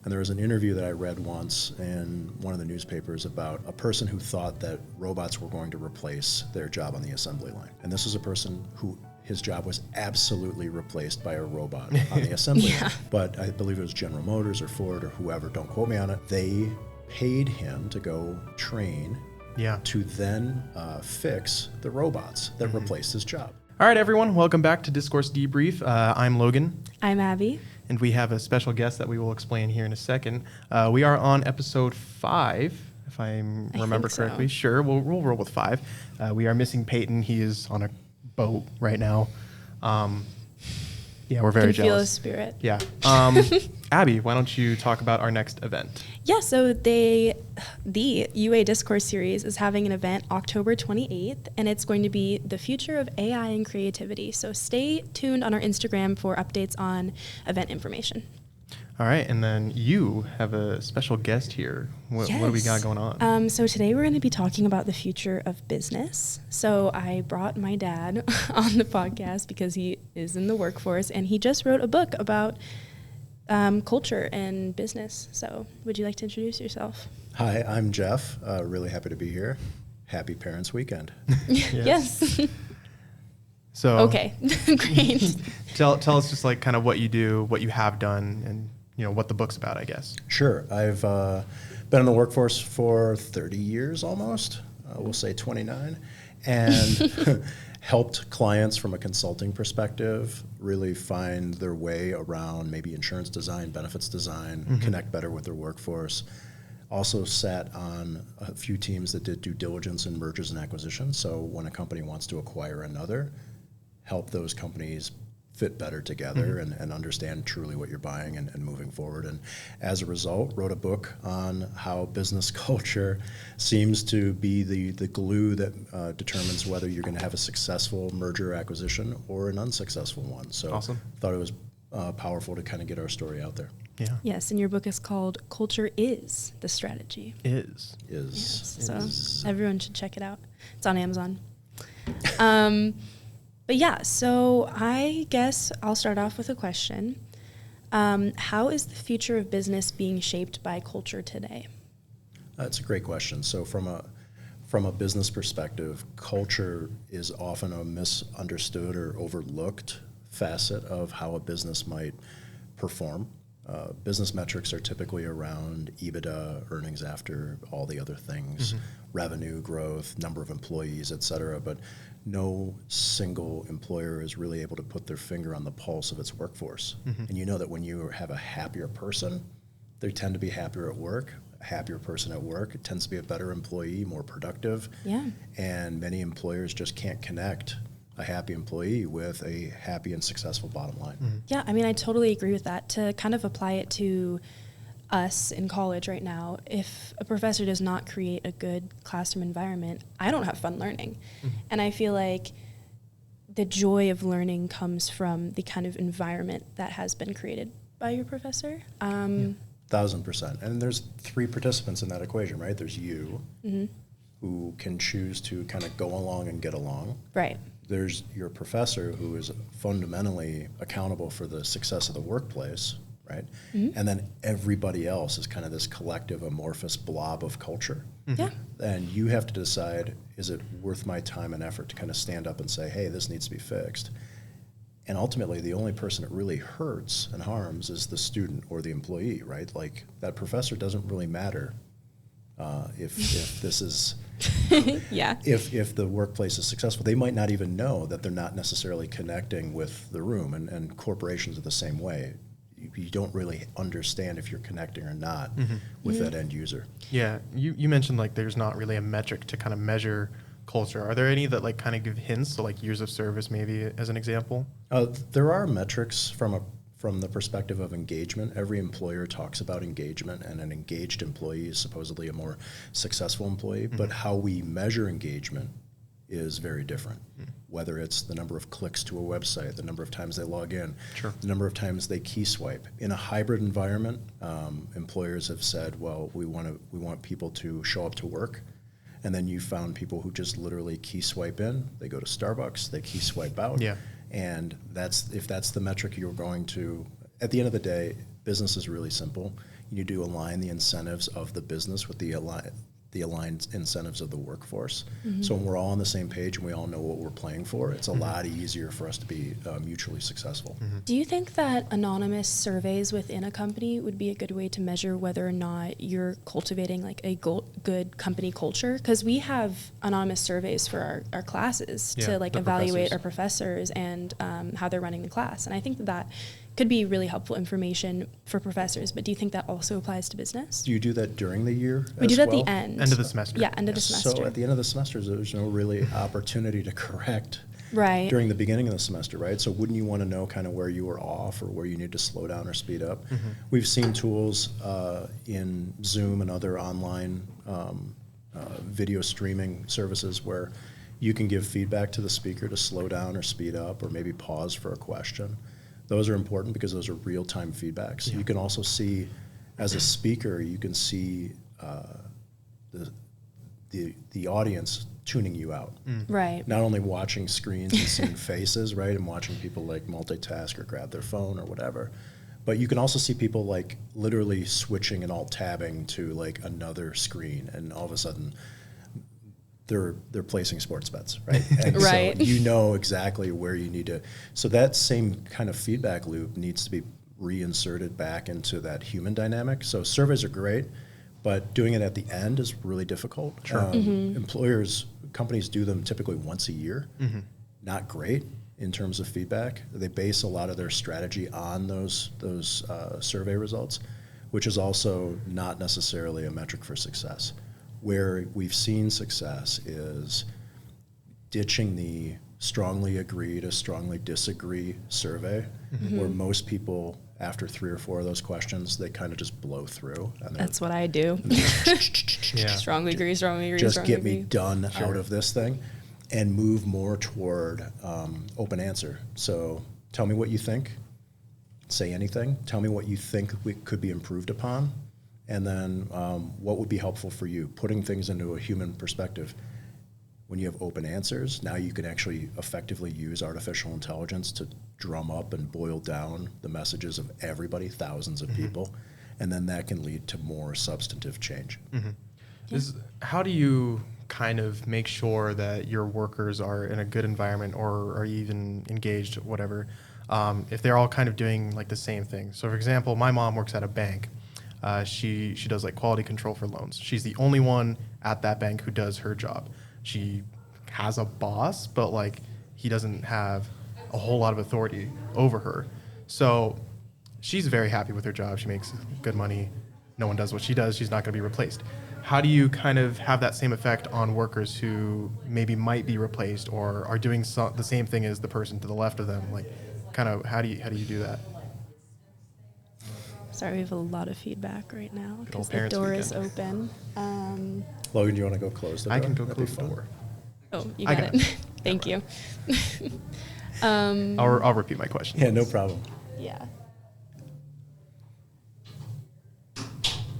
And there was an interview that I read once in one of the newspapers about a person who thought that robots were going to replace their job on the assembly line. And this was a person who his job was absolutely replaced by a robot on the assembly line. But I believe it was General Motors or Ford or whoever, don't quote me on it. They paid him to go train to then fix the robots that replaced his job. All right, everyone, welcome back to Discourse Debrief. I'm Logan. I'm Abby. And we have a special guest that we will explain here in a second. We are on episode 5, if I remember correctly. So. Sure, we'll roll with 5. We are missing Peyton. He is on a boat right now. We're very jealous. Feel his spirit. Yeah. Abby, why don't you talk about our next event? Yeah, so the UA Discourse Series is having an event October 28th, and it's going to be the future of AI and creativity. So stay tuned on our Instagram for updates on event information. All right, and then you have a special guest here. What do we got going on? So today we're going to be talking about the future of business. So I brought my dad on the podcast because he is in the workforce, and he just wrote a book about culture and business. So would you like to introduce yourself? Hi, I'm Jeff. Really happy to be here. Happy Parents Weekend. Yes. So okay, great. Tell us just like kind of what you do, what you have done, and what the book's about, I guess. Sure. I've been in the workforce for 30 years almost. We'll say 29. And helped clients from a consulting perspective really find their way around maybe insurance design, benefits design, connect better with their workforce. Also sat on a few teams that did due diligence in mergers and acquisitions. So when a company wants to acquire another, help those companies fit better together and understand truly what you're buying and moving forward. And as a result, wrote a book on how business culture seems to be the glue that determines whether you're going to have a successful merger or acquisition or an unsuccessful one. So awesome. Thought it was powerful to kind of get our story out there. Yeah. Yes, and your book is called Culture is the Strategy. Is. Yes, so everyone should check it out. It's on Amazon. But yeah, so I guess I'll start off with a question. How is the future of business being shaped by culture today? That's a great question. So from a business perspective, culture is often a misunderstood or overlooked facet of how a business might perform. Business metrics are typically around EBITDA, earnings after all the other things, revenue growth, number of employees, et cetera, but no single employer is really able to put their finger on the pulse of its workforce. And you know that when you have a happier person, they tend to be happier at work. A happier person at work, it tends to be a better employee, more productive. Yeah. And many employers just can't connect a happy employee with a happy and successful bottom line. Yeah, I mean, I totally agree with that. To kind of apply it to us in college right now, if a professor does not create a good classroom environment, I don't have fun learning. And I feel like the joy of learning comes from the kind of environment that has been created by your professor. 1,000%. And there's 3 participants in that equation, right? There's you, who can choose to kind of go along and get along. Right. There's your professor, who is fundamentally accountable for the success of the workplace, right? And then everybody else is kind of this collective amorphous blob of culture. Yeah. And you have to decide, is it worth my time and effort to kind of stand up and say, hey, this needs to be fixed? And ultimately, the only person it really hurts and harms is the student or the employee, right? Like, that professor doesn't really matter if this is... Yeah. If the workplace is successful, they might not even know that they're not necessarily connecting with the room, and corporations are the same way. You don't really understand if you're connecting or not with that end user. Yeah, you mentioned like there's not really a metric to kind of measure culture. Are there any that like kind of give hints, so like years of service maybe as an example? There are metrics from the perspective of engagement. Every employer talks about engagement, and an engaged employee is supposedly a more successful employee, but how we measure engagement is very different. Whether it's the number of clicks to a website, the number of times they log in, the number of times they key swipe. In a hybrid environment, employers have said, well, we want people to show up to work, and then you found people who just literally key swipe in, they go to Starbucks, they key swipe out. Yeah. And if that's the metric you're going to, at the end of the day, business is really simple. You need to align the incentives of the business with the aligned incentives of the workforce. So when we're all on the same page and we all know what we're playing for, it's a lot easier for us to be mutually successful. Do you think that anonymous surveys within a company would be a good way to measure whether or not you're cultivating like a good company culture? Because we have anonymous surveys for our classes to like evaluate our professors and how they're running the class. And I think that could be really helpful information for professors, but do you think that also applies to business? Do you do that during the year? We do that at the end. End of the semester. Yeah, end of the semester. So at the end of the semester, there's no really opportunity to correct right. during the beginning of the semester, right? So wouldn't you want to know kind of where you were off or where you need to slow down or speed up? We've seen tools in Zoom and other online video streaming services where you can give feedback to the speaker to slow down or speed up or maybe pause for a question. Those are important because those are real-time feedbacks. You can also see, as a speaker, you can see the audience tuning you out. Right. Not only watching screens and seeing faces, right, and watching people like multitask or grab their phone or whatever, but you can also see people like literally switching and alt-tabbing to like another screen, and all of a sudden they're placing sports bets, right? And right. so you know exactly where you need to. So that same kind of feedback loop needs to be reinserted back into that human dynamic. So surveys are great, but doing it at the end is really difficult. Sure. Companies do them typically once a year. Not great in terms of feedback. They base a lot of their strategy on those survey results, which is also not necessarily a metric for success. Where we've seen success is ditching the strongly agree to strongly disagree survey, where most people, after 3 or 4 of those questions, they kind of just blow through. And that's what I do. Strongly agree, just strongly get agree. me done out of this thing, and move more toward open answer. So tell me what you think. Say anything. Tell me what you think could be improved upon. And then what would be helpful for you? Putting things into a human perspective. When you have open answers, now you can actually effectively use artificial intelligence to drum up and boil down the messages of everybody, thousands of people, and then that can lead to more substantive change. How do you kind of make sure that your workers are in a good environment or are even engaged, whatever, if they're all kind of doing like the same thing? So for example, my mom works at a bank. She does like quality control for loans. She's the only one at that bank who does her job. She has a boss, but like he doesn't have a whole lot of authority over her. So she's very happy with her job. She makes good money. No one does what she does. She's not going to be replaced. How do you kind of have that same effect on workers who maybe might be replaced or are doing the same thing as the person to the left of them? Like, kind of how do you do that? Sorry, we have a lot of feedback right now Good because old the parents' door is weekend. open. Logan, do you want to go close the door? I can go That'd be close the fun. door. Oh, you I got got it. it. Thank you. I'll repeat my question. Yeah, no problem. Yeah.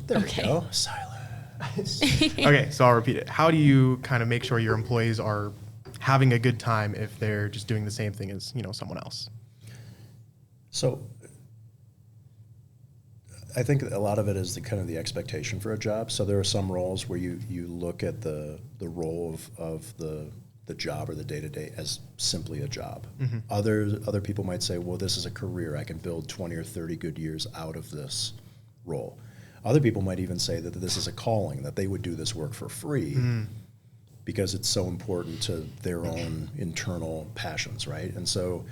There Okay. we go. Silence. Okay, so I'll repeat it. How do you kind of make sure your employees are having a good time if they're just doing the same thing as, someone else? So I think a lot of it is the expectation for a job. So there are some roles where you look at the role of the job or the day-to-day as simply a job. Other people might say, well, this is a career. I can build 20 or 30 good years out of this role. Other people might even say that this is a calling, that they would do this work for free because it's so important to their own internal passions, right? And so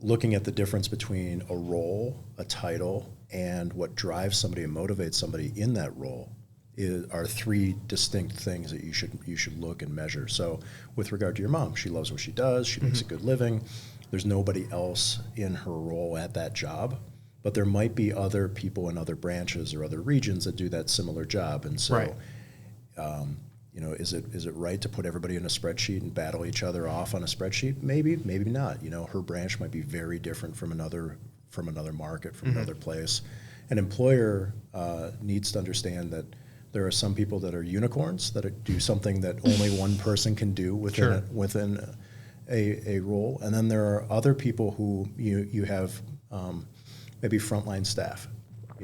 looking at the difference between a role, a title, and what drives somebody and motivates somebody in that role are 3 distinct things that you should look and measure. So with regard to your mom, she loves what she does, she makes a good living, there's nobody else in her role at that job, but there might be other people in other branches or other regions that do that similar job. And so Right. Is it right to put everybody in a spreadsheet and battle each other off on a spreadsheet? Maybe not. Her branch might be very different from another market, from another place. An employer needs to understand that there are some people that are unicorns that do something that only one person can do within a role, and then there are other people who you have maybe frontline staff.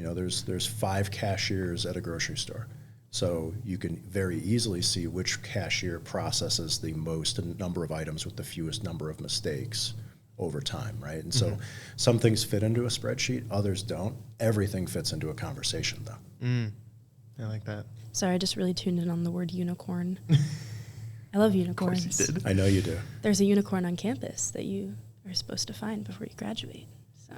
There's 5 cashiers at a grocery store. So you can very easily see which cashier processes the most number of items with the fewest number of mistakes over time, right? And so some things fit into a spreadsheet, others don't. Everything fits into a conversation, though. I like that. Sorry, I just really tuned in on the word unicorn. I love unicorns. Of course you did. I know you do. There's a unicorn on campus that you are supposed to find before you graduate. So,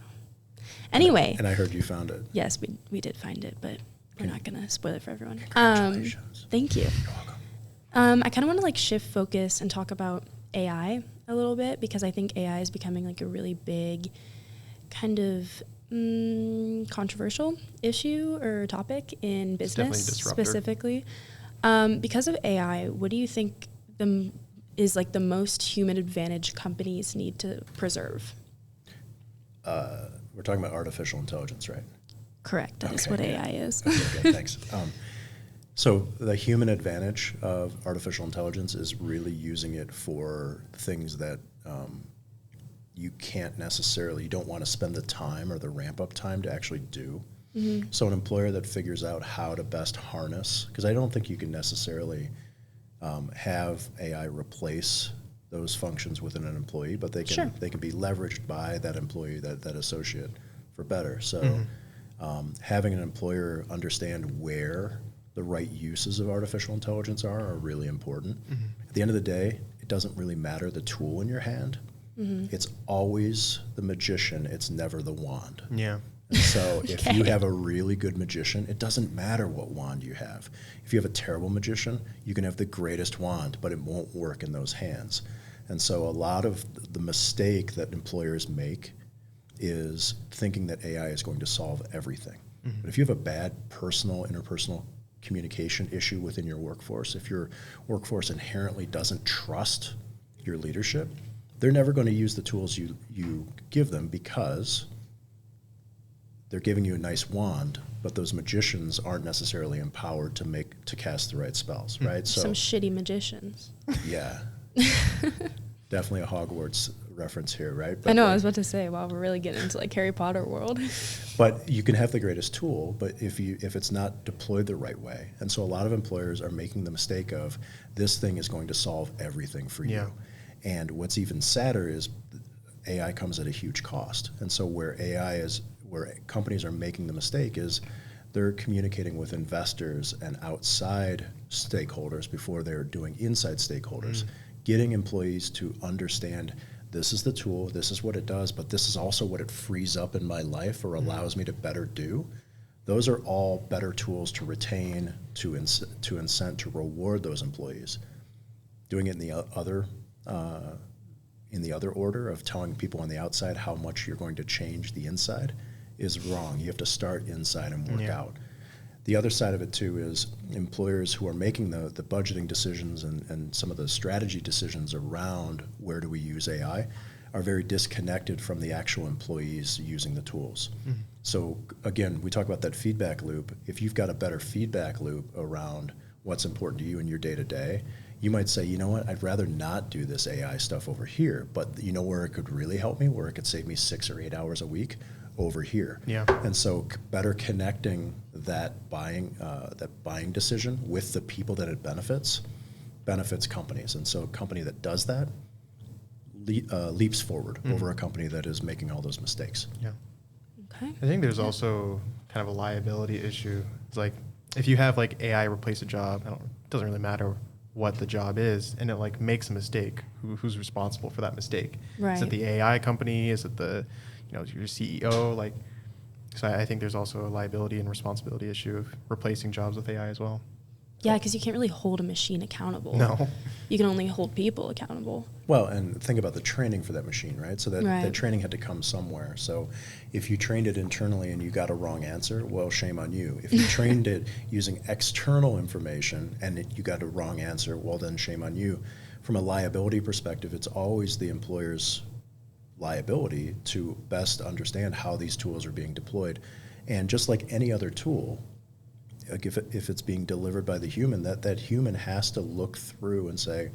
anyway. And I heard you found it. Yes, we did find it, but we're not going to spoil it for everyone. Congratulations. Thank you. You're welcome. I kind of want to shift focus and talk about AI a little bit, because I think AI is becoming a really big kind of controversial issue or topic in business specifically. Because of AI, what do you think is the most human advantage companies need to preserve? We're talking about artificial intelligence, right? Correct. That is what AI is. Okay, thanks. So the human advantage of artificial intelligence is really using it for things that you don't want to spend the time or the ramp-up time to actually do. So an employer that figures out how to best harness, because I don't think you can necessarily have AI replace those functions within an employee, but they can be leveraged by that employee, that associate, for better. So having an employer understand where the right uses of artificial intelligence are really important. At the end of the day, it doesn't really matter the tool in your hand. It's always the magician. It's never the wand. Yeah. And so if you have a really good magician, it doesn't matter what wand you have. If you have a terrible magician, you can have the greatest wand, but it won't work in those hands. And so a lot of the mistake that employers make is thinking that AI is going to solve everything. But if you have a bad interpersonal communication issue within your workforce, if your workforce inherently doesn't trust your leadership, they're never going to use the tools you give them, because they're giving you a nice wand, but those magicians aren't necessarily empowered to cast the right spells, right? So some shitty magicians. Yeah. Definitely a Hogwarts reference here, right? But I know, I was about to say, wow, we're really getting into Harry Potter world. But you can have the greatest tool, but if it's not deployed the right way. And so a lot of employers are making the mistake of, this thing is going to solve everything for you. And what's even sadder is AI comes at a huge cost. And so where companies are making the mistake is they're communicating with investors and outside stakeholders before they're doing inside stakeholders, getting employees to understand, this is the tool, this is what it does, but this is also what it frees up in my life or allows me to better do. Those are all better tools to retain, to incent, to reward those employees. Doing it in the other order of telling people on the outside how much you're going to change the inside is wrong. You have to start inside and work out. The other side of it too is employers who are making the budgeting decisions and some of the strategy decisions around where do we use AI are very disconnected from the actual employees using the tools. So again, we talk about that feedback loop. If you've got a better feedback loop around what's important to you in your day-to-day, you might say, you know what, I'd rather not do this AI stuff over here, but you know where it could really help me, where it could save me 6 or 8 hours a week? Over here. And so better connecting that buying decision with the people that it benefits companies. And so a company that does that leaps forward over a company that is making all those mistakes. Okay. I think there's also kind of a liability issue. It's like, if you have AI replace a job, it doesn't really matter what the job is, and it makes a mistake, who's responsible for that mistake? Right. Is it the AI company? Is it your CEO? So I think there's also a liability and responsibility issue of replacing jobs with AI as well. Yeah, because you can't really hold a machine accountable. No. You can only hold people accountable. Well, and think about the training for that machine, right? So that training had to come somewhere. So if you trained it internally and you got a wrong answer, well, shame on you. If you trained it using external information and you got a wrong answer, well, then shame on you. From a liability perspective, it's always the employer's liability to best understand how these tools are being deployed. And just like any other tool, like if it's being delivered by the human, that human has to look through and say,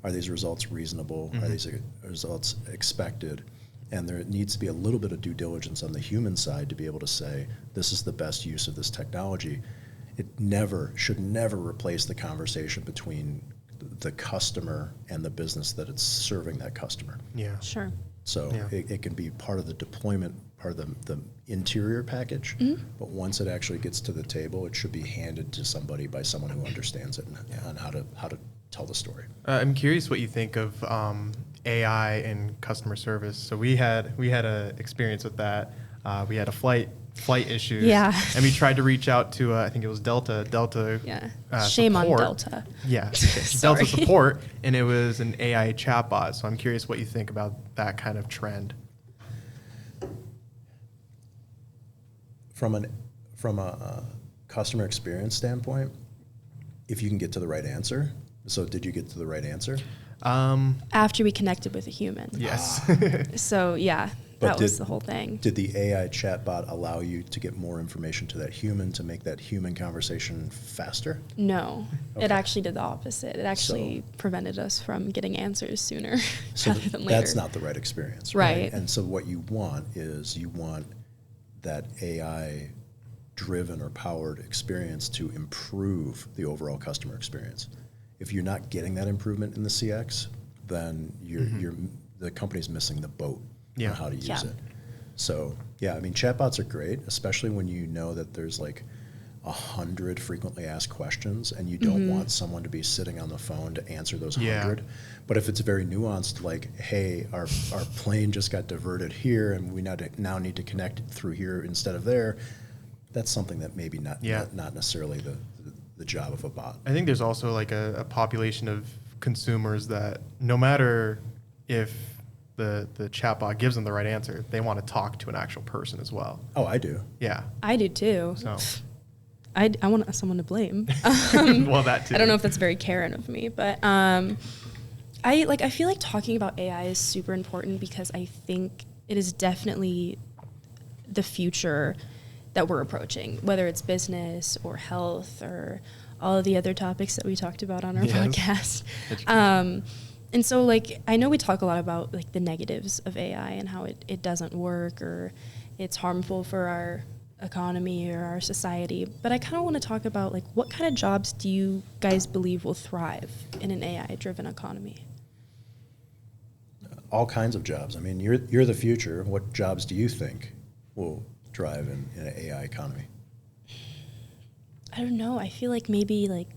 are these results reasonable? Are these results expected? And there needs to be a little bit of due diligence on the human side to be able to say, this is the best use of this technology. It should never replace the conversation between the customer and the business that it's serving that customer. Yeah. Sure. So it can be part of the deployment, part of the interior package, but once it actually gets to the table, it should be handed to somebody by someone who understands it and how to tell the story. I'm curious what you think of AI in customer service. So we had a experience with that. We had a flight issues. Yeah. And we tried to reach out to I think it was Delta. Shame support. on Delta. Yeah. Delta support, and it was an AI chatbot. So I'm curious what you think about that kind of trend. From a customer experience standpoint, if you can get to the right answer. So did you get to the right answer? After we connected with a human. Yes. So yeah, that was the whole thing. Did the AI chatbot allow you to get more information to that human to make that human conversation faster? No, Okay. it actually did the opposite. It actually prevented us from getting answers sooner rather than later. That's not the right experience, Right. And so what you want is that AI driven or powered experience to improve the overall customer experience. If you're not getting that improvement in the CX, then the company's missing the boat on how to use it. So yeah, I mean, chatbots are great, especially when you know that there's like 100 frequently asked questions and you don't want someone to be sitting on the phone to answer those 100. But if it's very nuanced, like, hey, our plane just got diverted here and we now need to connect it through here instead of there, that's something that maybe not necessarily the job of a bot. I think there's also like a population of consumers that no matter if the chatbot gives them the right answer, they want to talk to an actual person as well. Oh, I do. Yeah. I do too. So I want someone to blame. well, that too. I don't know if that's very Karen of me, but I feel like talking about AI is super important because I think it is definitely the future that we're approaching, whether it's business or health or all of the other topics that we talked about on our podcast. And so like, I know we talk a lot about like the negatives of AI and how it doesn't work or it's harmful for our economy or our society, but I kind of want to talk about like what kind of jobs do you guys believe will thrive in an AI-driven economy? All kinds of jobs. I mean, you're the future. What jobs do you think will drive in an AI economy? I don't know. I feel like maybe like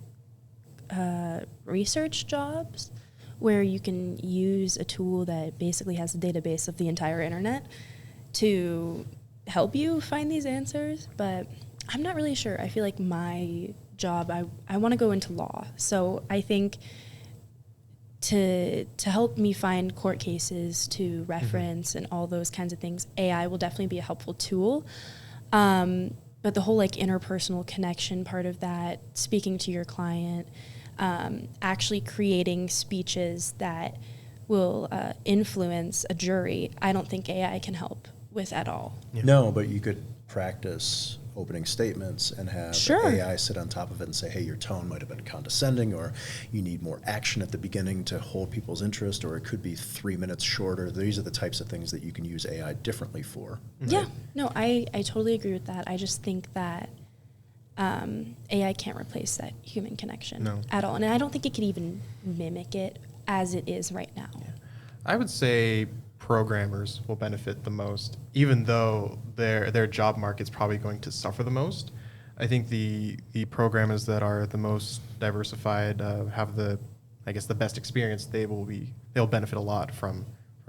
research jobs where you can use a tool that basically has a database of the entire internet to help you find these answers, but I'm not really sure. I feel like my job, I want to go into law. So I think to help me find court cases to reference and all those kinds of things, AI will definitely be a helpful tool. But the whole like interpersonal connection part of that, speaking to your client, actually creating speeches that will influence a jury, I don't think AI can help with at all. Yeah. No, but you could practice opening statements and have AI sit on top of it and say, hey, your tone might have been condescending, or you need more action at the beginning to hold people's interest, or it could be 3 minutes shorter. These are the types of things that you can use AI differently for. Right? Yeah, no, I totally agree with that. I just think that AI can't replace that human connection at all. And I don't think it could even mimic it as it is right now. Yeah. I would say programmers will benefit the most, even though their job market's probably going to suffer the most. I think the programmers that are the most diversified, have the best experience, they'll benefit a lot from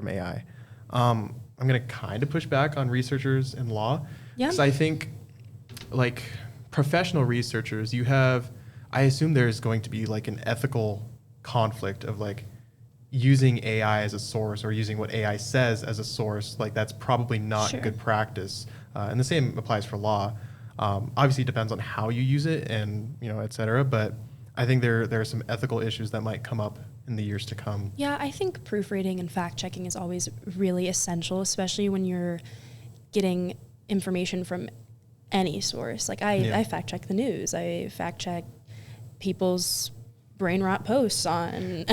AI. I'm going to kind of push back on researchers in law, because I think like professional researchers, I assume there's going to be like an ethical conflict of like using AI as a source or using what AI says as a source. Like that's probably not good practice. And the same applies for law. Obviously it depends on how you use it and, et cetera. But I think there are some ethical issues that might come up in the years to come. Yeah, I think proofreading and fact checking is always really essential, especially when you're getting information from any source. Like I fact check the news. I fact check people's brain rot posts on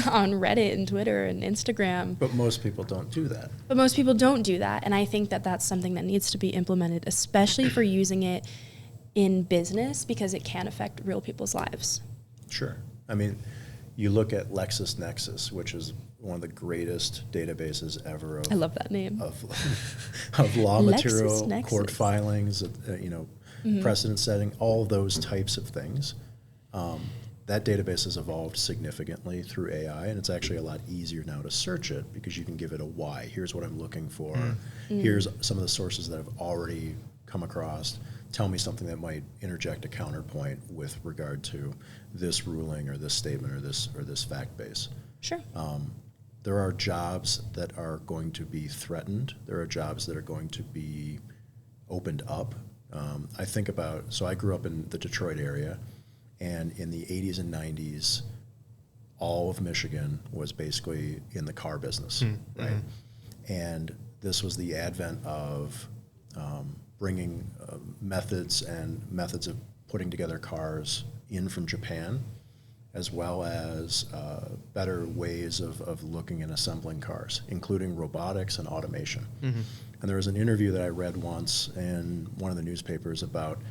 on Reddit and Twitter and Instagram. But most people don't do that. But most people don't do that. And I think that that's something that needs to be implemented, especially for using it in business, because it can affect real people's lives. Sure. I mean, you look at LexisNexis, which is one of the greatest databases ever I love that name. of law material, LexisNexis. court filings, precedent setting, all those types of things. That database has evolved significantly through AI, and it's actually a lot easier now to search it because you can give it a why. Here's what I'm looking for. Here's some of the sources that I've already come across. Tell me something that might interject a counterpoint with regard to this ruling or this statement or this fact base. Sure. There are jobs that are going to be threatened. There are jobs that are going to be opened up. I think about, so I grew up in the Detroit area, and in the 80s and 90s, all of Michigan was basically in the car business, right? And this was the advent of bringing methods of putting together cars in from Japan, as well as better ways of looking and assembling cars, including robotics and automation. And there was an interview that I read once in one of the newspapers about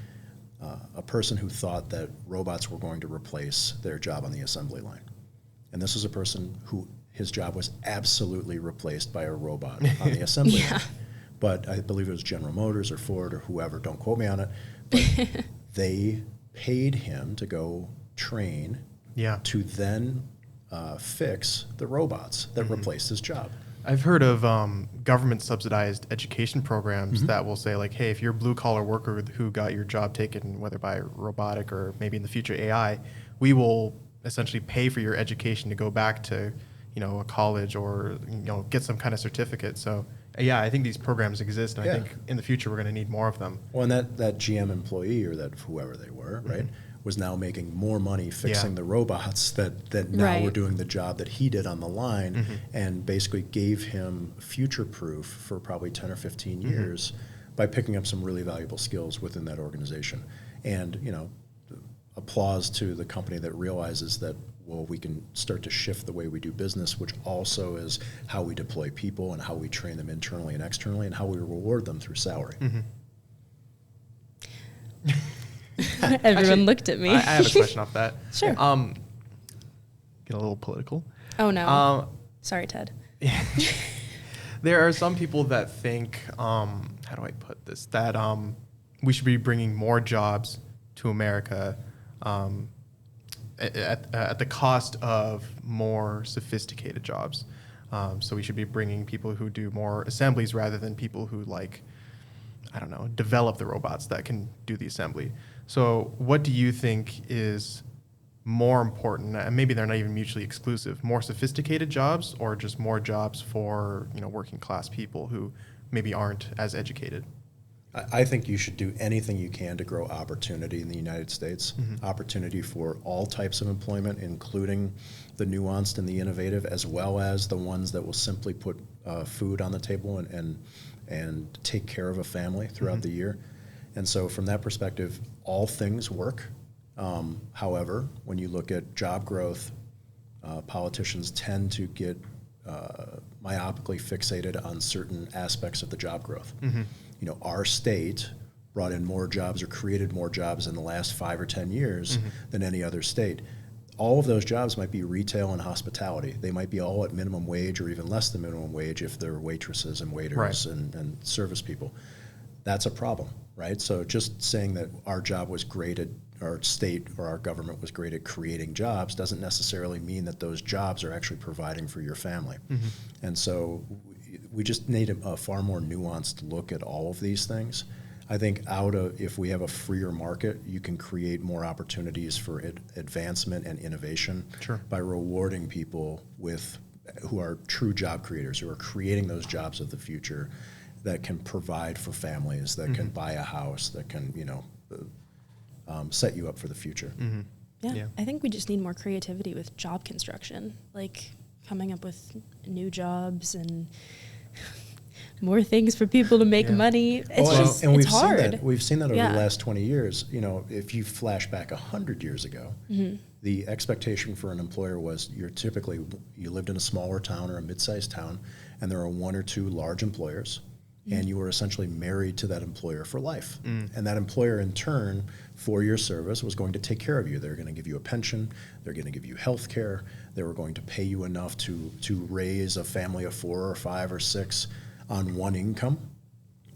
a person who thought that robots were going to replace their job on the assembly line. And this was a person who his job was absolutely replaced by a robot on the assembly line. But I believe it was General Motors or Ford or whoever, don't quote me on it, but they paid him to go train to then fix the robots that replaced his job. I've heard of government-subsidized education programs that will say, like, hey, if you're a blue-collar worker who got your job taken, whether by robotic or maybe in the future AI, we will essentially pay for your education to go back to, a college or, get some kind of certificate. So, yeah, I think these programs exist, and I think in the future we're going to need more of them. Well, and that GM employee, or that whoever they were, right, was now making more money fixing the robots that now were doing the job that he did on the line, and basically gave him future proof for probably 10 or 15 years by picking up some really valuable skills within that organization. And, applause to the company that realizes that, well, we can start to shift the way we do business, which also is how we deploy people and how we train them internally and externally and how we reward them through salary. Everyone Actually, looked at me. I have a question off that. Sure. Get a little political. Oh, no. Sorry, Ted. There are some people that think, how do I put this, that we should be bringing more jobs to America at the cost of more sophisticated jobs. So we should be bringing people who do more assemblies rather than people who, develop the robots that can do the assembly. So what do you think is more important, and maybe they're not even mutually exclusive, more sophisticated jobs or just more jobs for, working class people who maybe aren't as educated? I think you should do anything you can to grow opportunity in the United States, opportunity for all types of employment, including the nuanced and the innovative, as well as the ones that will simply put food on the table and take care of a family throughout the year. And so from that perspective, all things work. However, when you look at job growth, politicians tend to get myopically fixated on certain aspects of the job growth. Our state brought in more jobs or created more jobs in the last 5 or 10 years than any other state. All of those jobs might be retail and hospitality. They might be all at minimum wage or even less than minimum wage if they're waitresses and waiters and service people. That's a problem, right? So just saying that our job was great at, our state or our government was great at creating jobs doesn't necessarily mean that those jobs are actually providing for your family. And so we just need a far more nuanced look at all of these things. I think if we have a freer market, you can create more opportunities for advancement and innovation by rewarding people who are true job creators, who are creating those jobs of the future that can provide for families, that can buy a house, that can set you up for the future. Yeah, I think we just need more creativity with job construction, like coming up with new jobs and more things for people to make money. It's and it's hard. We've seen that over Yeah. the last 20 years. You know, if you flash back 100 years ago, the expectation for an employer was you lived in a smaller town or a mid-sized town, and there are one or two large employers, and you were essentially married to that employer for life. And that employer, in turn, for your service, was going to take care of you. They're going to give you a pension. They're going to give you health care. They were going to pay you enough to raise a family of 4 or 5 or 6 on one income.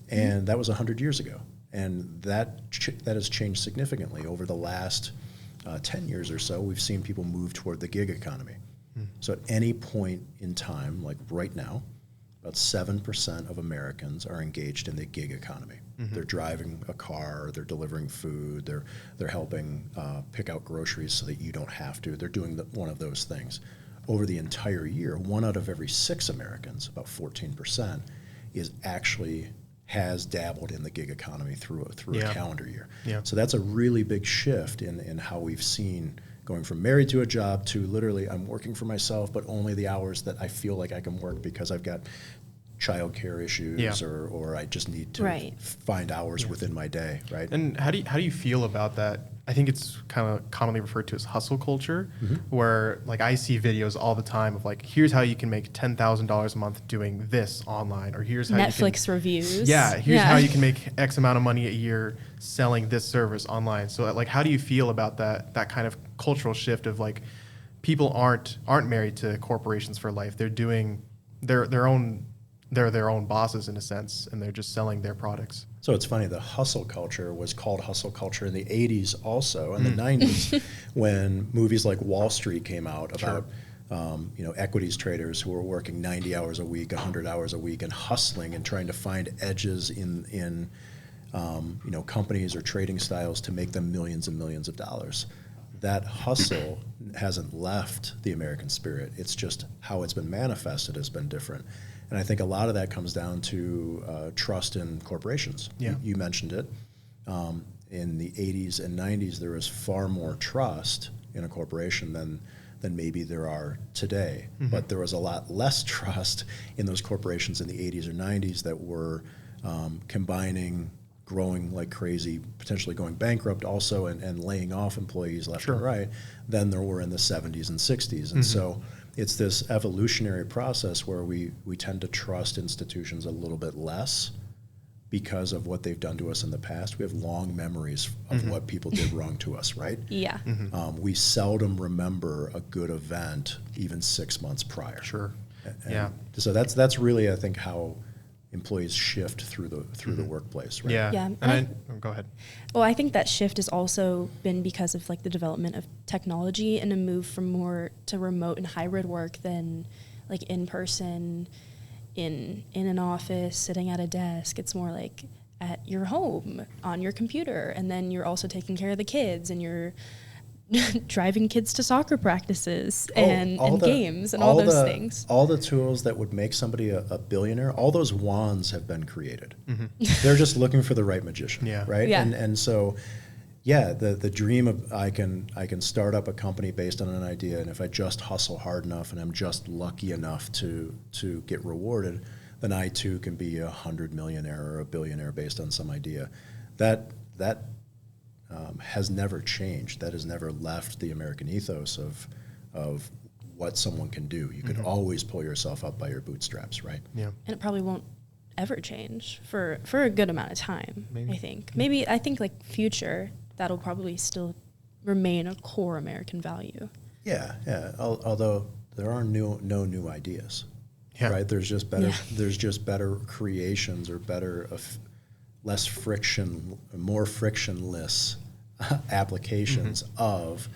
And that was 100 years ago. And that has changed significantly over the last 10 years or so. We've seen people move toward the gig economy. So at any point in time, like right now, about 7% of Americans are engaged in the gig economy. They're driving a car, they're delivering food, they're helping pick out groceries so that you don't have to. They're doing one of those things. Over the entire year, 1 out of every 6 Americans, about 14%, has dabbled in the gig economy through a calendar year. Yeah. So that's a really big shift in how we've seen going from married to a job to literally I'm working for myself, but only the hours that I feel like I can work because I've got childcare issues or I just need to find hours within my day, right? And how do you feel about that? I think it's kind of commonly referred to as hustle culture, where like I see videos all the time of like, here's how you can make $10,000 a month doing this online, or here's how Netflix reviews. Here's how you can make X amount of money a year selling this service online. So like, how do you feel about that kind of cultural shift of like, people aren't married to corporations for life. They're doing their own bosses in a sense, and they're just selling their products. So it's funny, the hustle culture was called hustle culture in the 80s also, and the 90s, when movies like Wall Street came out about equities traders who were working 90 hours a week, 100 hours a week, and hustling and trying to find edges in companies or trading styles to make them millions and millions of dollars. That hustle hasn't left the American spirit. It's just how it's been manifested has been different. And I think a lot of that comes down to trust in corporations. Yeah. You mentioned it. In the 80s and 90s, there was far more trust in a corporation than maybe there are today. But there was a lot less trust in those corporations in the 80s or 90s that were combining, growing like crazy, potentially going bankrupt also, and laying off employees left and right, than there were in the 70s and 60s. And so it's this evolutionary process where we tend to trust institutions a little bit less because of what they've done to us in the past. We have long memories of what people did wrong to us, right? Yeah. We seldom remember a good event even 6 months prior. Sure. And so that's really, I think, how employees shift through the workplace, right? Yeah. And go ahead. Well, I think that shift has also been because of like the development of technology and a move from more to remote and hybrid work than like in person, in an office, sitting at a desk. It's more like at your home on your computer, and then you're also taking care of the kids, and you're driving kids to soccer practices and games and all those things. All the tools that would make somebody a billionaire, all those wands have been created. They're just looking for the right magician, right? Yeah. And so, the dream of I can start up a company based on an idea, and if I just hustle hard enough and I'm just lucky enough to get rewarded, then I too can be a 100 millionaire or a billionaire based on some idea. That has never changed. That has never left the American ethos of what someone can do. You can always pull yourself up by your bootstraps, right? Yeah. And it probably won't ever change for a good amount of time, I think. I think like future, that'll probably still remain a core American value. Yeah. Although there are no new ideas, right? There's just better creations or better less friction, more frictionless applications of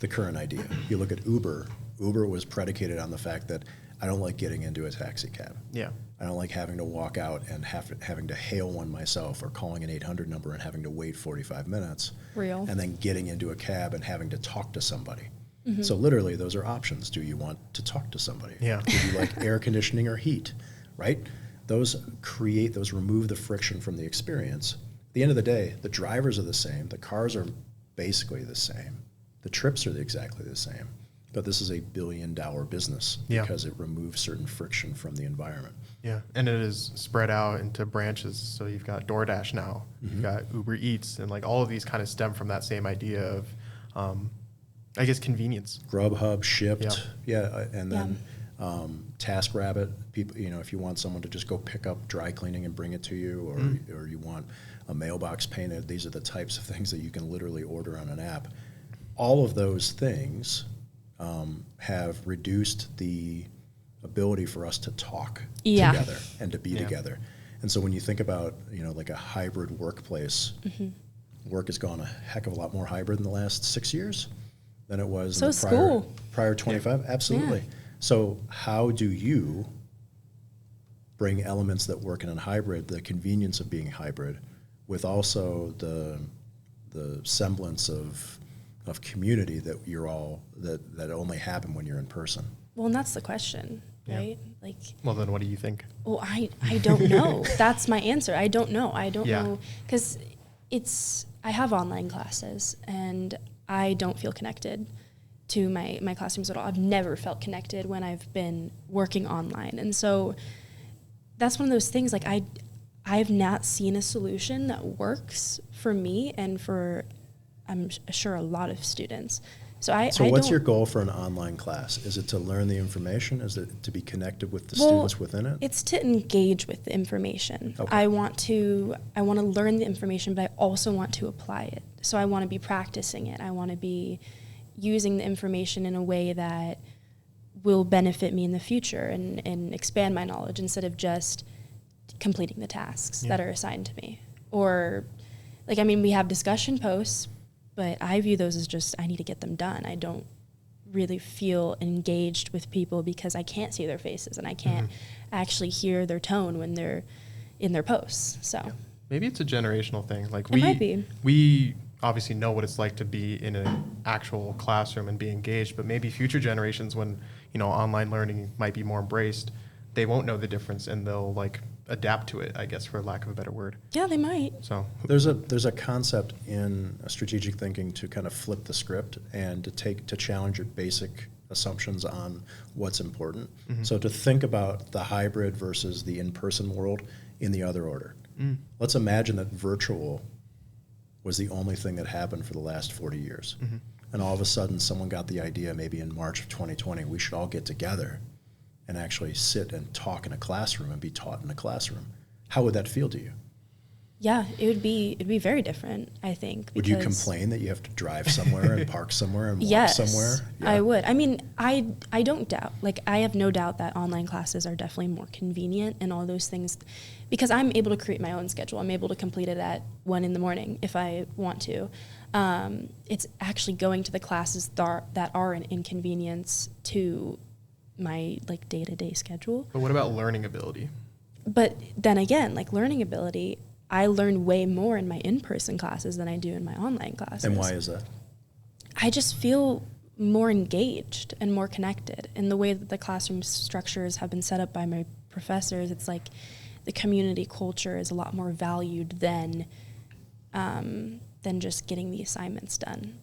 the current idea. You look at Uber. Uber was predicated on the fact that I don't like getting into a taxi cab. Yeah. I don't like having to walk out and having to hail one myself, or calling an 800 number and having to wait 45 minutes. Real. And then getting into a cab and having to talk to somebody. So literally, those are options. Do you want to talk to somebody? Yeah. Do you like air conditioning or heat? Right? Those remove the friction from the experience. At the end of the day, the drivers are the same. The cars are basically the same. The trips are exactly the same. But this is a billion-dollar business because it removes certain friction from the environment. Yeah, and it is spread out into branches. So you've got DoorDash now, you've got Uber Eats, and like all of these kind of stem from that same idea of, I guess, convenience. Grubhub, Shipped, and then TaskRabbit. People, if you want someone to just go pick up dry cleaning and bring it to you, or you want a mailbox painted, these are the types of things that you can literally order on an app. All of those things have reduced the ability for us to talk together and to be together. And so when you think about, like a hybrid workplace, work has gone a heck of a lot more hybrid in the last 6 years than it was in the prior 25. Absolutely. Yeah. So how do you bring elements that work in a hybrid, the convenience of being hybrid, with also the semblance of community that you're all that only happen when you're in person? Well, and that's the question, right? Like, well, then what do you think? Well, I don't know. That's my answer. I don't know. I don't know, because I have online classes and I don't feel connected to my classrooms at all. I've never felt connected when I've been working online. And so that's one of those things, like I've not seen a solution that works for me and for, I'm sure, a lot of students. So what's your goal for an online class? Is it to learn the information? Is it to be connected with the students within it? It's to engage with the information. Okay. I want to learn the information, but I also want to apply it. So I want to be practicing it. I want to be using the information in a way that will benefit me in the future and expand my knowledge instead of just completing the tasks that are assigned to me. Or, we have discussion posts, but I view those as just, I need to get them done. I don't really feel engaged with people because I can't see their faces and I can't actually hear their tone when they're in their posts. So maybe it's a generational thing. Like it might be. We obviously know what it's like to be in an actual classroom and be engaged, but maybe future generations, when online learning might be more embraced, they won't know the difference and they'll adapt to it, I guess, for lack of a better word. Yeah, they might. So there's a concept in strategic thinking to kind of flip the script and to challenge your basic assumptions on what's important. So to think about the hybrid versus the in-person world in the other order. Let's imagine that virtual was the only thing that happened for the last 40 years. And all of a sudden someone got the idea, maybe in March of 2020, we should all get together and actually sit and talk in a classroom and be taught in a classroom. How would that feel to you? Yeah, it'd be very different, I think. Would you complain that you have to drive somewhere and park somewhere and walk somewhere? Yeah, I would. I don't doubt. I have no doubt that online classes are definitely more convenient and all those things, because I'm able to create my own schedule. I'm able to complete it at 1 a.m. if I want to. It's actually going to the classes that are an inconvenience to my day-to-day schedule. But what about learning ability? But then again, learning ability, I learn way more in my in-person classes than I do in my online classes. And why is that? I just feel more engaged and more connected. In the way that the classroom structures have been set up by my professors, it's like the community culture is a lot more valued than just getting the assignments done.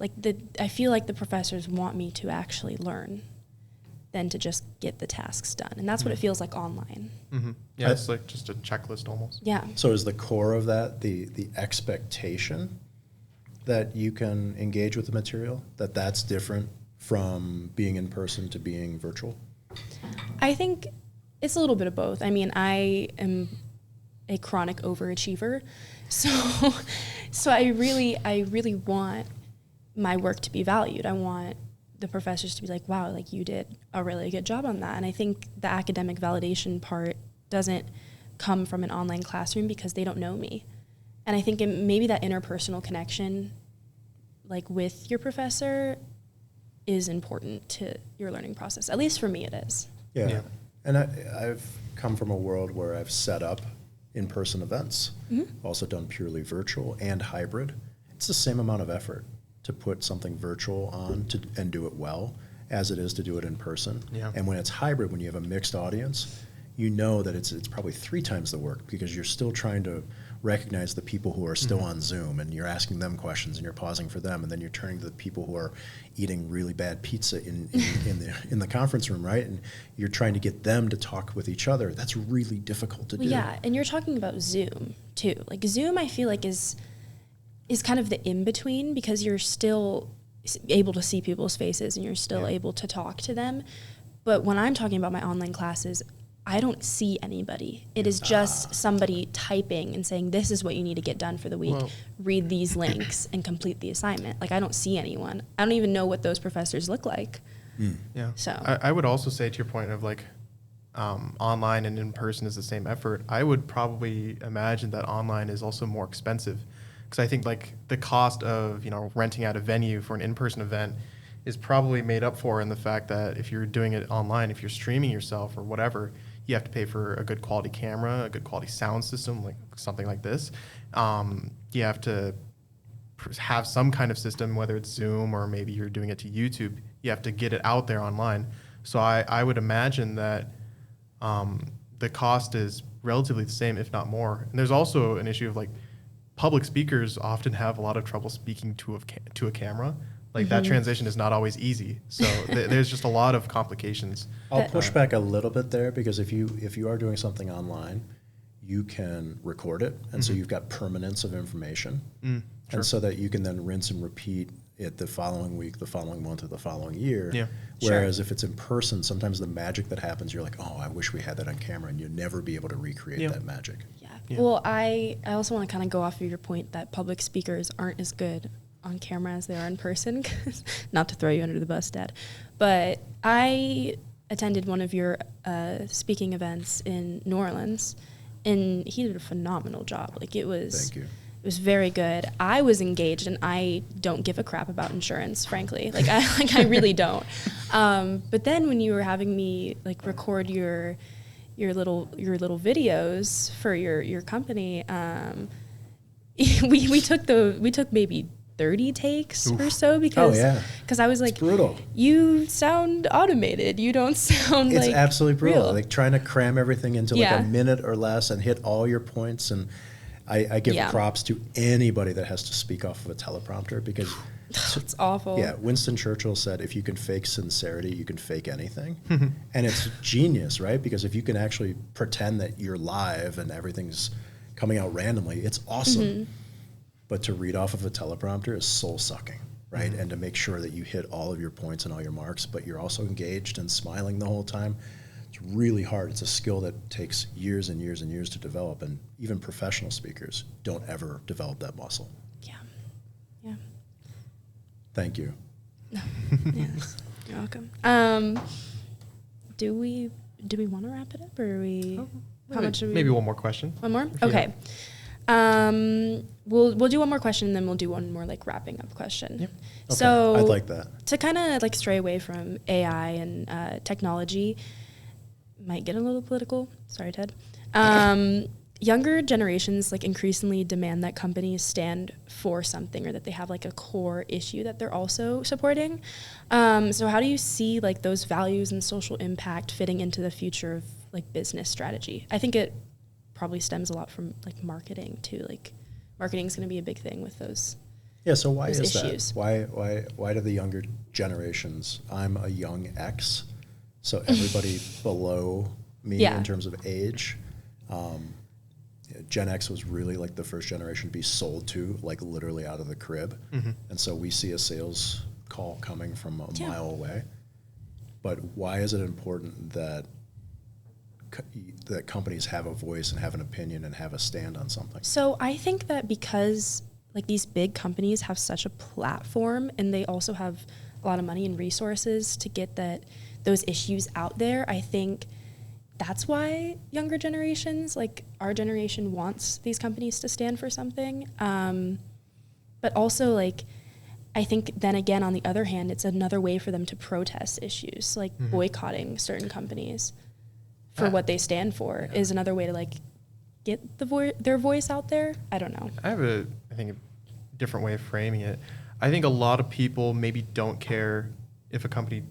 I feel like the professors want me to actually learn than to just get the tasks done. And that's what it feels like online. Yeah, it's just a checklist almost. Yeah. So is the core of that the expectation that you can engage with the material, that's different from being in person to being virtual? I think it's a little bit of both. I am a chronic overachiever. So I really want my work to be valued. I want the professors to be like, wow, you did a really good job on that. And I think the academic validation part doesn't come from an online classroom because they don't know me. And I think maybe that interpersonal connection, with your professor, is important to your learning process. At least for me, it is. Yeah. And I've come from a world where I've set up in-person events, also done purely virtual and hybrid. It's the same amount of effort to put something virtual on and do it well as it is to do it in person. Yeah. And when it's hybrid, when you have a mixed audience, you know that it's probably 3 times the work because you're still trying to recognize the people who are still on Zoom, and you're asking them questions, and you're pausing for them, and then you're turning to the people who are eating really bad pizza in the conference room, right? And you're trying to get them to talk with each other. That's really difficult to do. Yeah, and you're talking about Zoom too. Like Zoom, I feel like is kind of the in between, because you're still able to see people's faces and you're still able to talk to them. But when I'm talking about my online classes, I don't see anybody. It is just somebody typing and saying, this is what you need to get done for the week. Well, read these links and complete the assignment. Like, I don't see anyone. I don't even know what those professors look like. Yeah. So I would also say, to your point of like online and in person is the same effort, I would probably imagine that online is also more expensive. Because I think like the cost of, renting out a venue for an in-person event is probably made up for in the fact that if you're doing it online, if you're streaming yourself or whatever, you have to pay for a good quality camera, a good quality sound system, like something like this. You have to have some kind of system, whether it's Zoom or maybe you're doing it to YouTube. You have to get it out there online. So I would imagine that the cost is relatively the same, if not more. And there's also an issue of like public speakers often have a lot of trouble speaking to a camera. Like that transition is not always easy. So there's just a lot of complications. I'll push back a little bit there, because if you are doing something online, you can record it, and so you've got permanence of information, and so that you can then rinse and repeat it the following week, the following month, or the following year. Yeah. Whereas if it's in person, sometimes the magic that happens, you're like, oh, I wish we had that on camera, and you'll never be able to recreate that magic. Yeah. Well, I also want to kind of go off of your point that public speakers aren't as good on camera as they are in person. Not to throw you under the bus, Dad, but I attended one of your speaking events in New Orleans, and he did a phenomenal job. Like it was. Thank you. It was very good. I was engaged, and I don't give a crap about insurance, frankly. I really don't. But then when you were having me like record your little videos for your company, we took maybe 30 takes or so, because I was like, it's brutal. You sound automated. You don't sound it's like absolutely brutal. real. Like trying to cram everything into like a minute or less and hit all your points. And I give props to anybody that has to speak off of a teleprompter, because it's awful. Yeah, Winston Churchill said, if you can fake sincerity, you can fake anything. And it's genius, right? Because if you can actually pretend that you're live and everything's coming out randomly, it's awesome. But to read off of a teleprompter is soul-sucking, right? And to make sure that you hit all of your points and all your marks, but you're also engaged and smiling the whole time, it's really hard. It's a skill that takes years and years and years to develop, and even professional speakers don't ever develop that muscle. Yeah. Thank you. Yes, you're welcome. Do we want to wrap it up, or are we? How much? Maybe one more question. One more? Yeah. Okay. We'll do one more question, and then we'll do one more like wrapping up question. Yep. Okay, So I'd like that. To kind of like stray away from AI and technology, might get a little political. Sorry, Ted. Younger generations like increasingly demand that companies stand for something, or that they have like a core issue that they're also supporting. So how do you see like those values and social impact fitting into the future of like business strategy? I think it probably stems a lot from like marketing too. Like marketing is going to be a big thing with those. Yeah. So why is issues. that? Why do the younger generations? I'm a young X, so everybody below me in terms of age. Gen X was really like the first generation to be sold to, like literally out of the crib. And so we see a sales call coming from a mile away. But why is it important that that companies have a voice and have an opinion and have a stand on something? So I think that because like these big companies have such a platform, and they also have a lot of money and resources to get those issues out there, I think that's why younger generations, like our generation, wants these companies to stand for something. But also, like, I think then again, on the other hand, it's another way for them to protest issues, like boycotting certain companies for what they stand for is another way to like get their voice out there. I don't know. I have a different way of framing it. I think a lot of people maybe don't care if a company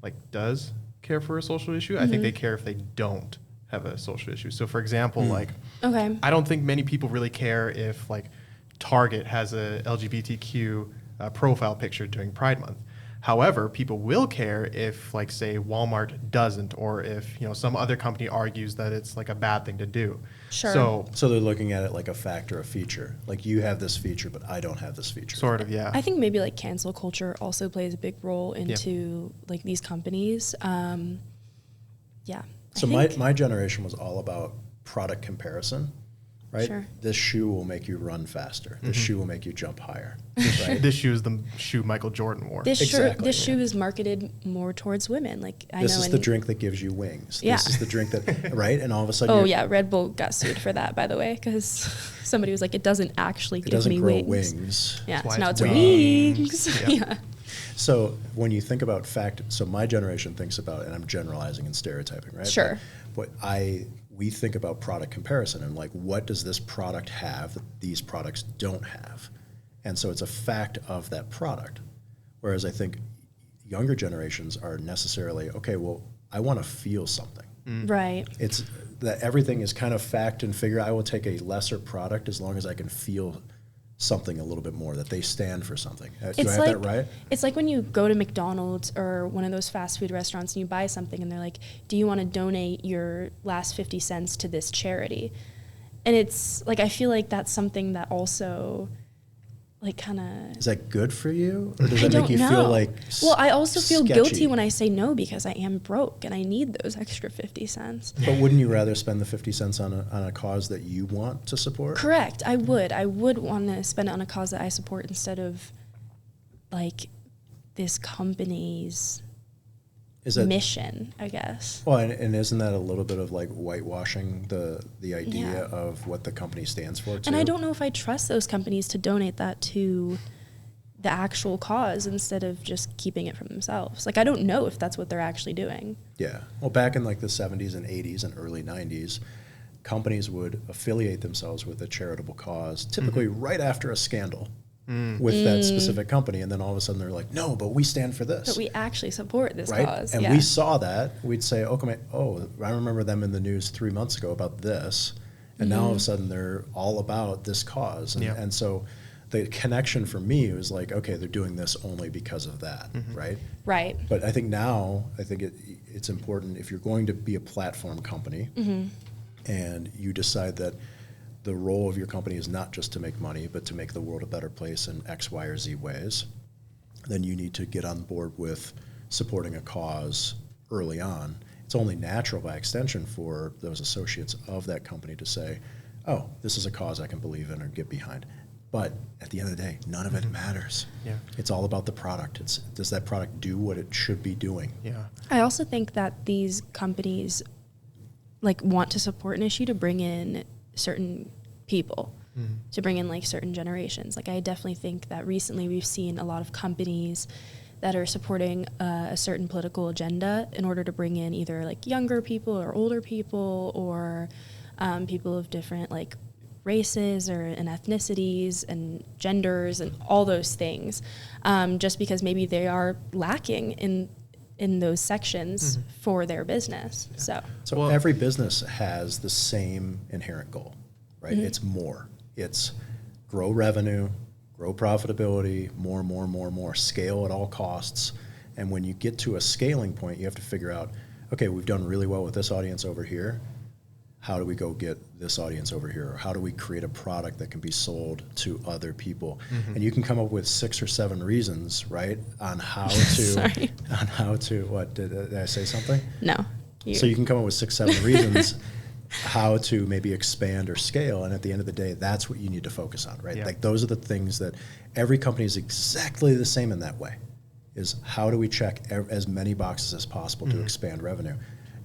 like does care for a social issue. I think they care if they don't have a social issue. So for example, like Okay. I don't think many people really care if like Target has a LGBTQ profile picture during Pride Month. However, people will care if, like, say, Walmart doesn't, or if some other company argues that it's like a bad thing to do. Sure. So they're looking at it like a fact or a feature. Like you have this feature, but I don't have this feature. Sort of, yeah. I think maybe like cancel culture also plays a big role into like these companies. Yeah. So I think- my generation was all about product comparison, right? Sure. This shoe will make you run faster. This shoe will make you jump higher, right? This shoe is the shoe Michael Jordan wore. Exactly. This shoe is marketed more towards women. Like I This know is the drink that gives you wings. Yeah. This is the drink that, right? And all of a sudden, Oh yeah, Red Bull got sued for that, by the way, because somebody was like, it doesn't actually it give doesn't me grow wings. Yeah, That's why so now it's it's wings. wings. Yeah. Yeah. So when you think about fact, so my generation thinks about, and I'm generalizing and stereotyping, right? Sure. But we think about product comparison and like, what does this product have that these products don't have? And so it's a fact of that product. Whereas I think younger generations are necessarily, okay, well, I want to feel something. Right. It's that everything is kind of fact and figure. I will take a lesser product as long as I can feel something a little bit more, that they stand for something. Do I have that right? It's like when you go to McDonald's or one of those fast food restaurants and you buy something and they're like, do you want to donate your last 50 cents to this charity? And it's like, I feel like that's something that also like kind of... Is that good for you? Or does I that don't make you know. feel like Well, I also feel sketchy? guilty when I say no because I am broke and I need those extra 50 cents. But wouldn't you rather spend the 50 cents on a cause that you want to support? Correct. I would want to spend it on a cause that I support instead of like this company's Is that mission, I guess. well? And isn't that a little bit of like whitewashing the idea Yeah. of what the company stands for? Too? And I don't know if I trust those companies to donate that to the actual cause instead of just keeping it for themselves. Like I don't know if that's what they're actually doing. Yeah. Well, back in like the 70s and 80s and early 90s, companies would affiliate themselves with a charitable cause, typically right after a scandal with that specific company. And then all of a sudden they're like, no, but we stand for this. But we actually support this right? cause. And yeah. we saw that. We'd say, okay, I remember them in the news 3 months ago about this. And now all of a sudden they're all about this cause. And, Yeah. and so the connection for me was like, okay, they're doing this only because of that, right? Right. But I think now, it's important if you're going to be a platform company and you decide that the role of your company is not just to make money, but to make the world a better place in X, Y, or Z ways, then you need to get on board with supporting a cause early on. It's only natural by extension for those associates of that company to say, oh, this is a cause I can believe in or get behind. But at the end of the day, none of it matters. Yeah. It's all about the product. Does that product do what it should be doing? Yeah. I also think that these companies like want to support an issue to bring in certain people, to bring in like certain generations. Like I definitely think that recently we've seen a lot of companies that are supporting a certain political agenda in order to bring in either like younger people or older people or people of different like races and ethnicities and genders and all those things, just because maybe they are lacking in those sections for their business. So So every business has the same inherent goal, right? It's more. It's grow revenue, grow profitability, more, scale at all costs. And when you get to a scaling point, you have to figure out, okay, we've done really well with this audience over here. How do we go get this audience over here? Or how do we create a product that can be sold to other people? And you can come up with 6 or 7 reasons, right, on how to, Sorry. what, did I say something? no. So you can come up with 6, 7 reasons how to maybe expand or scale, and at the end of the day, that's what you need to focus on, right? Yeah. Like those are the things that every company is exactly the same in that way, is how do we check as many boxes as possible to expand revenue?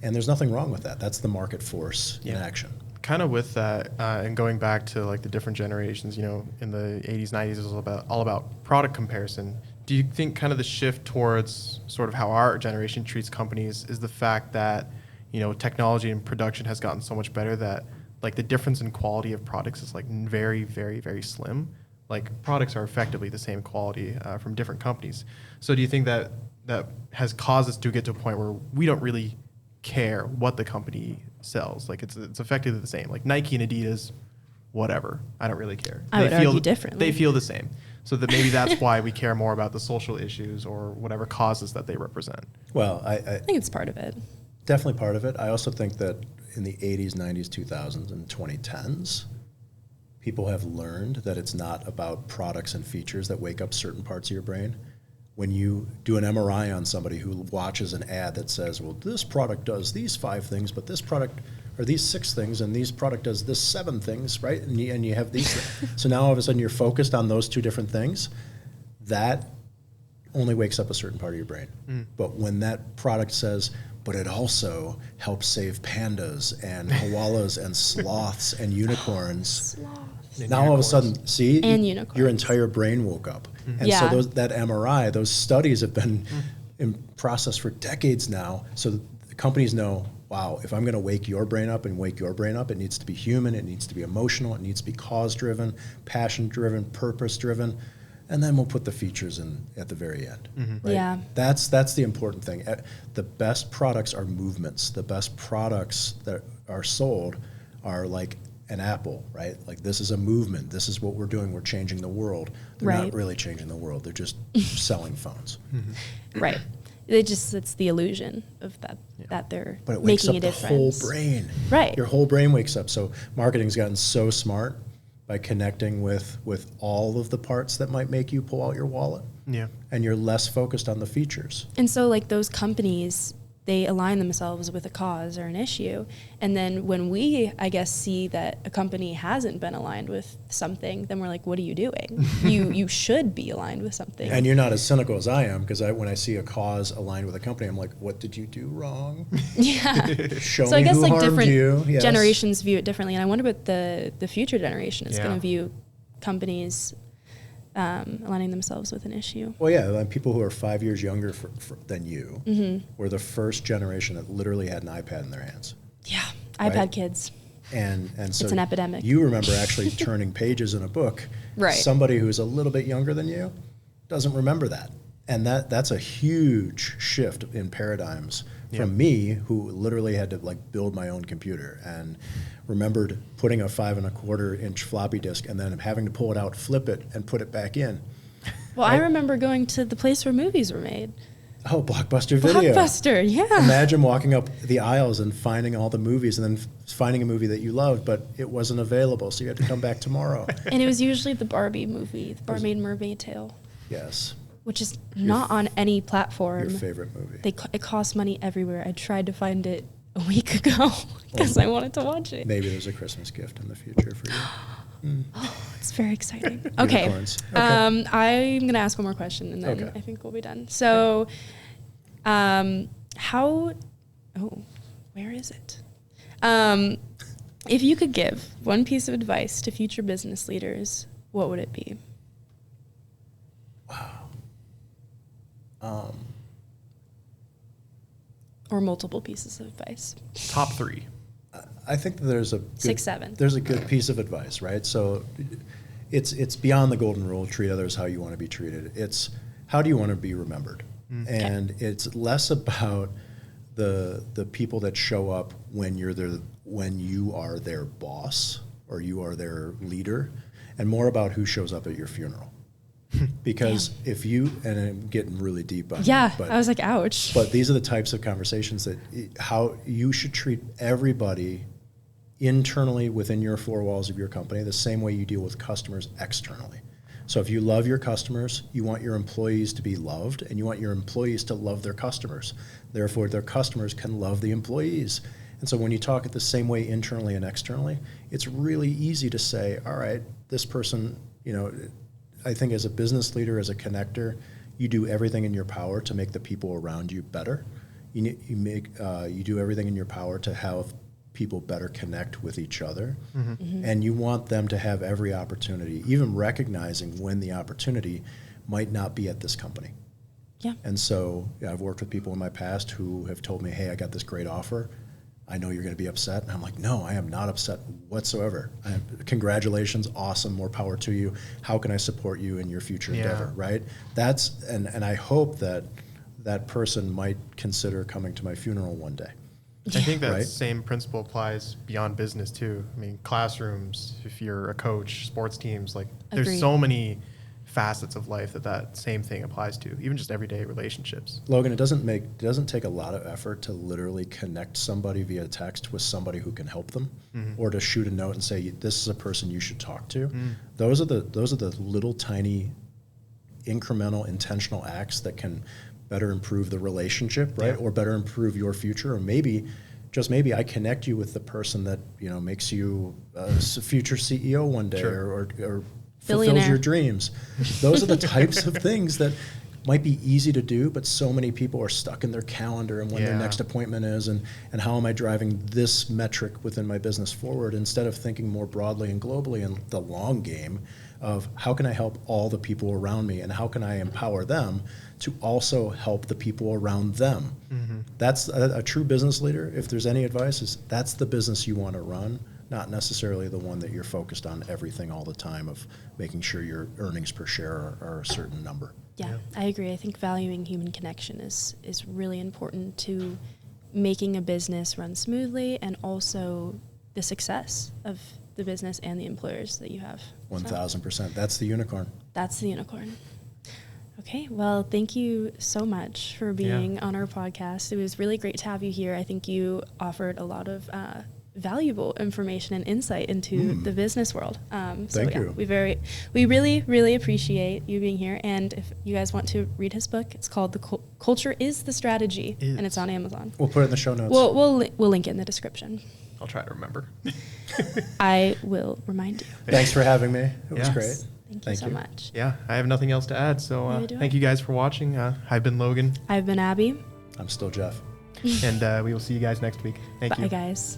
And there's nothing wrong with that. That's the market force in action. Kind of with that, and going back to like the different generations, in the 80s, 90s, it was all about product comparison. Do you think kind of the shift towards sort of how our generation treats companies is the fact that, technology and production has gotten so much better that like the difference in quality of products is like very, very, very slim? Like products are effectively the same quality from different companies. So do you think that has caused us to get to a point where we don't really care what the company sells. Like it's effectively the same. Like Nike and Adidas, whatever. I don't really care. I would argue differently. They feel the same. So that maybe that's why we care more about the social issues or whatever causes that they represent. Well, I think it's part of it. Definitely part of it. I also think that in the 80s, 90s, 2000s, and 2010s, people have learned that it's not about products and features that wake up certain parts of your brain. When you do an MRI on somebody who watches an ad that says, well, this product does these 5 things, but this product, or these 6 things, and these product does this 7 things, right? And you have these things. So now all of a sudden you're focused on those 2 different things. That only wakes up a certain part of your brain. But when that product says, but it also helps save pandas and koalas and sloths and unicorns. Now all of a sudden, see, and unicorns. Your entire brain woke up. And so that MRI, those studies have been in process for decades now. So the companies know, wow, if I'm going to wake your brain up and wake your brain up, it needs to be human, it needs to be emotional, it needs to be cause-driven, passion-driven, purpose-driven. And then we'll put the features in at the very end. Right? Yeah. That's the important thing. The best products are movements. The best products that are sold are like an Apple, right? Like this is a movement. This is what we're doing. We're changing the world. They're not really changing the world. They're just selling phones. Right. It's the illusion of that they're but it wakes making up a difference. The whole brain. Right. Your whole brain wakes up. So marketing's gotten so smart by connecting with all of the parts that might make you pull out your wallet. Yeah. And you're less focused on the features. And so like those companies, they align themselves with a cause or an issue. And then when we, I guess, see that a company hasn't been aligned with something, then we're like, what are you doing? You should be aligned with something. And you're not as cynical as I am, because when I see a cause aligned with a company, I'm like, what did you do wrong? Yeah. Show So me I guess who like harmed different you. Yes. generations view it differently. And I wonder what the future generation is going to view companies aligning themselves with an issue. Well, yeah, like people who are 5 years younger than you were the first generation that literally had an iPad in their hands. Yeah, right? iPad kids. And so it's an epidemic. You remember actually turning pages in a book. Right. Somebody who's a little bit younger than you doesn't remember that. And that's a huge shift in paradigms from me, who literally had to like build my own computer and remembered putting a 5 1/4 inch floppy disk and then having to pull it out, flip it, and put it back in. Well, I remember going to the place where movies were made. Oh, Blockbuster Video. Blockbuster, yeah. Imagine walking up the aisles and finding all the movies and then finding a movie that you loved, but it wasn't available, so you had to come back tomorrow. And it was usually the Barbie movie, the Barmaid Mermaid Tale. Yes. Which is not on any platform. Your favorite movie. It costs money everywhere. I tried to find it a week ago because I wanted to watch it. Maybe there's a Christmas gift in the future for you. It's very exciting. Okay. Unicorns. I'm going to ask one more question and then I think we'll be done. So, where is it? If you could give one piece of advice to future business leaders, what would it be? Wow. Or multiple pieces of advice. Top 3. I think that there's a good, 6, 7. There's a good piece of advice, right? So it's beyond the golden rule, treat others how you want to be treated. It's how do you want to be remembered? And it's less about the people that show up when you are their boss or you are their leader, and more about who shows up at your funeral. Because if you, and I'm getting really deep on I was like, ouch. But these are the types of conversations that how you should treat everybody internally within your 4 walls of your company the same way you deal with customers externally. So if you love your customers, you want your employees to be loved, and you want your employees to love their customers. Therefore, their customers can love the employees. And so when you talk it the same way internally and externally, it's really easy to say, all right, this person, I think as a business leader, as a connector, you do everything in your power to make the people around you better. You do everything in your power to have people better connect with each other. And you want them to have every opportunity, even recognizing when the opportunity might not be at this company. Yeah. And so I've worked with people in my past who have told me, hey, I got this great offer. I know you're going to be upset. And I'm like, no, I am not upset whatsoever. Congratulations, awesome, more power to you. How can I support you in your future endeavor, right? And I hope that person might consider coming to my funeral one day. I think that Right. same principle applies beyond business too. I mean, classrooms, if you're a coach, sports teams, like there's Agreed. so many facets of life that same thing applies to, even just everyday relationships. Logan, it doesn't take a lot of effort to literally connect somebody via text with somebody who can help them, or to shoot a note and say, this is a person you should talk to. Those are the little tiny incremental intentional acts that can better improve the relationship, right? Yeah. Or better improve your future. Or maybe, just maybe, I connect you with the person that, makes you a future CEO one day, Sure. or fulfills Billionaire. your dreams. Those are the types of things that might be easy to do, but so many people are stuck in their calendar and when their Yeah. next appointment is, and how am I driving this metric within my business forward, instead of thinking more broadly and globally in the long game of how can I help all the people around me, and how can I empower them to also help the people around them. That's a true business leader. If there's any advice, is that's the business you want to run, not necessarily the one that you're focused on everything all the time of making sure your earnings per share are a certain number. Yeah, I agree. I think valuing human connection is really important to making a business run smoothly, and also the success of the business and the employers that you have. 1,000%. That's the unicorn. That's the unicorn. Okay, well, thank you so much for being on our podcast. It was really great to have you here. I think you offered a lot of valuable information and insight into the business world. Thank you. We really, really appreciate you being here. And if you guys want to read his book, it's called Culture is the Strategy, and it's on Amazon. We'll put it in the show notes. We'll link it in the description. I'll try to remember. I will remind you. Thanks for having me. It was Yeah. great. Thank you so much. Yeah, I have nothing else to add. So Neither do thank I. you guys for watching. I've been Logan, I've been Abby. I'm still Jeff. and we will see you guys next week. Thank you. Bye, guys.